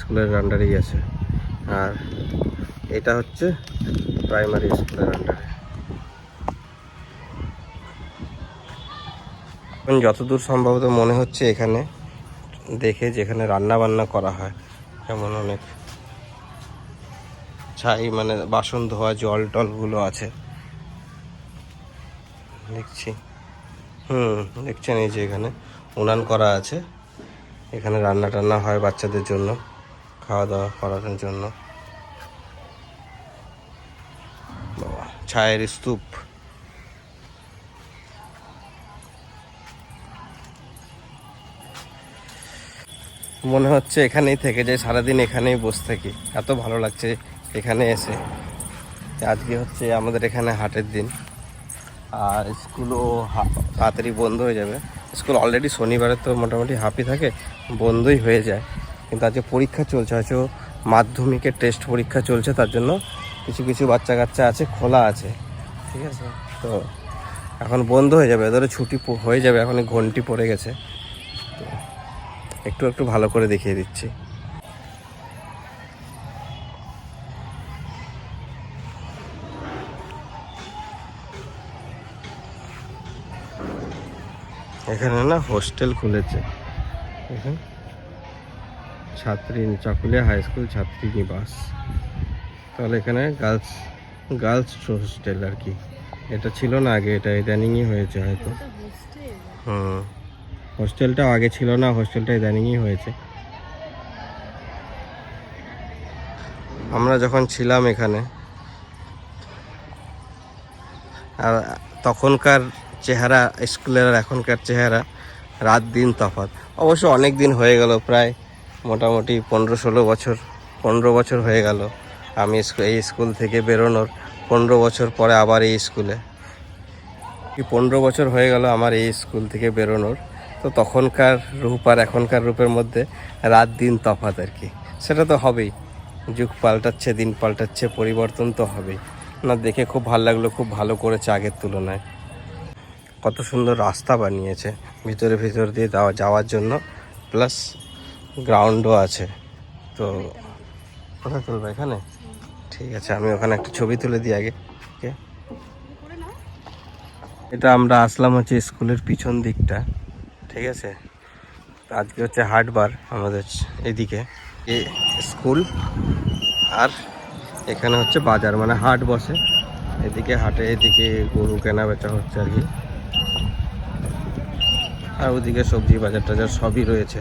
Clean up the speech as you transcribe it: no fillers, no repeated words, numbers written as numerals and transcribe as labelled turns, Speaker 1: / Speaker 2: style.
Speaker 1: স্কুলের আন্ডারেই আছে, আর এটা হচ্ছে প্রাইমারি স্কুলের আন্ডারে। এখন যতদূর সম্ভবত মনে হচ্ছে এখানে দেখে যেখানে রান্না বান্না করা হয়, যেমন অনেক ছাই মানে বাসন ধোয়া জল টলগুলো আছে দেখছি। দেখছেন এই যে এখানে উনান করা আছে, এখানে রান্না টান্না হয় বাচ্চাদের জন্য, খাওয়া দাওয়া করানোর জন্য। বাবা, ছায়ের স্তূপ। মনে হচ্ছে এখানেই থেকে যাই, সারাদিন এখানেই বসে থাকি, এত ভালো লাগছে এখানে এসে। আজকে হচ্ছে আমাদের এখানে হাটের দিন, আর স্কুলও তাড়াতাড়ি বন্ধ হয়ে যাবে। স্কুল অলরেডি শনিবারে তো মোটামুটি হাফই থাকে, বন্ধই হয়ে যায়। কিন্তু আজকে পরীক্ষা চলছে, হয়তো মাধ্যমিকের টেস্ট পরীক্ষা চলছে, তার জন্য কিছু কিছু বাচ্চা কাচ্চা আছে খোলা আছে, ঠিক আছে। তো এখন বন্ধ হয়ে যাবে, ধরো ছুটি হয়ে যাবে, এখন ঘন্টি পড়ে গেছে। তো একটু একটু ভালো করে দেখিয়ে দিচ্ছি। এখানে না হোস্টেল খুলেছে, এখানে ছাত্রী চাকুলিয়া হাই স্কুল ছাত্রী নিবাস। তাহলে এখানে গার্লস হোস্টেল আর কি, এটা ছিল না আগে, এটা ইদানিংই হয়েছে হয়তো। হোস্টেলটাও আগে ছিল না, হোস্টেলটা ইদানিংই হয়েছে। আমরা যখন ছিলাম এখানে, আর তখনকার চেহারা স্কুলের আর এখনকার চেহারা রাত দিন তফাৎ। অবশ্য অনেক দিন হয়ে গেল, প্রায় মোটামুটি 15 বছর হয়ে গেল আমি এই স্কুল থেকে বেরোনোর। 15 বছর পরে আবার এই স্কুলে, 15 বছর হয়ে গেল আমার এই স্কুল থেকে বেরোনোর। তো তখনকার রূপ আর এখনকার রূপের মধ্যে রাত দিন তফাৎ আর কি, সেটা তো হবেই। যুগ পাল্টাচ্ছে, দিন পাল্টাচ্ছে, পরিবর্তন তো হবেই না। দেখে খুব ভালো লাগলো, খুব ভালো করেছে আগের তুলনায়। কত সুন্দর রাস্তা বানিয়েছে ভিতর দিয়ে যাওয়ার জন্য, প্লাস গ্রাউন্ডও আছে। তো কোথায় তুলবো? এখানে ঠিক আছে, আমি ওখানে একটা ছবি তুলে দিই আগে। এটা আমরা আসলাম হচ্ছে স্কুলের পিছন দিকটা, ঠিক আছে। আজকে হচ্ছে হাটবার আমাদের এদিকে স্কুল, আর এখানে হচ্ছে বাজার, মানে হাট বসে এদিকে। হাটে এদিকে গরু কেনা বেচা হচ্ছে আর কি, আর ওদিকে সবজি বাজার টাজার সবই রয়েছে।